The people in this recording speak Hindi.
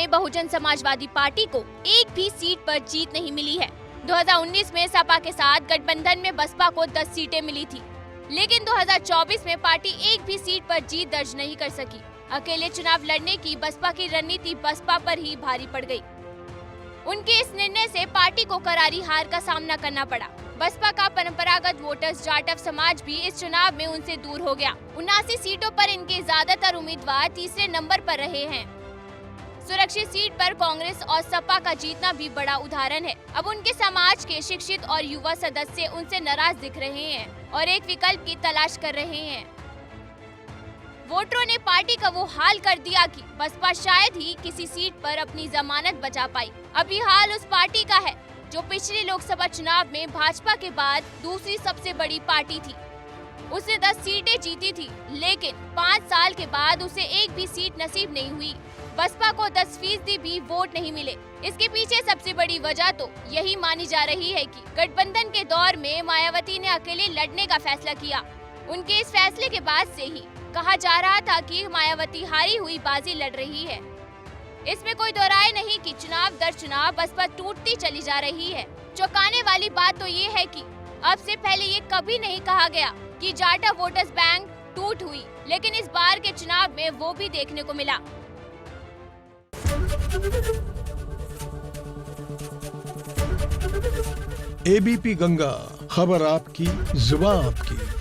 में बहुजन समाजवादी पार्टी को एक भी सीट पर जीत नहीं मिली है। 2019 में सपा के साथ गठबंधन में बसपा को 10 सीटें मिली थी, लेकिन 2024 में पार्टी एक भी सीट पर जीत दर्ज नहीं कर सकी। अकेले चुनाव लड़ने की बसपा की रणनीति बसपा पर ही भारी पड़ गई। उनके इस निर्णय से पार्टी को करारी हार का सामना करना पड़ा। बसपा का परंपरागत वोटर्स जाटव समाज भी इस चुनाव में उनसे दूर हो गया। 79 सीटों पर इनके ज्यादातर उम्मीदवार तीसरे नंबर पर रहे हैं। सुरक्षित सीट पर कांग्रेस और सपा का जीतना भी बड़ा उदाहरण है। अब उनके समाज के शिक्षित और युवा सदस्य उनसे नाराज दिख रहे हैं और एक विकल्प की तलाश कर रहे हैं। वोटरों ने पार्टी का वो हाल कर दिया कि बसपा शायद ही किसी सीट पर अपनी जमानत बचा पाई। अब ये हाल उस पार्टी का है जो पिछले लोकसभा चुनाव में भाजपा के बाद दूसरी सबसे बड़ी पार्टी थी। उसने 10 सीटें जीती थी, लेकिन 5 साल के बाद उसे एक भी सीट नसीब नहीं हुई। बसपा को 10% भी वोट नहीं मिले। इसके पीछे सबसे बड़ी वजह तो यही मानी जा रही है कि गठबंधन के दौर में मायावती ने अकेले लड़ने का फैसला किया। उनके इस फैसले के बाद से ही कहा जा रहा था कि मायावती हारी हुई बाजी लड़ रही है। इसमें कोई दो राय नहीं कि चुनाव दर चुनाव बसपा टूटती चली जा रही है। चौंकाने वाली बात तो ये है कि अब से पहले ये कभी नहीं कहा गया कि जाटव वोटर्स बैंक टूट हुई, लेकिन इस बार के चुनाव में वो भी देखने को मिला। एबीपी गंगा, खबर आपकी, जुबान आपकी।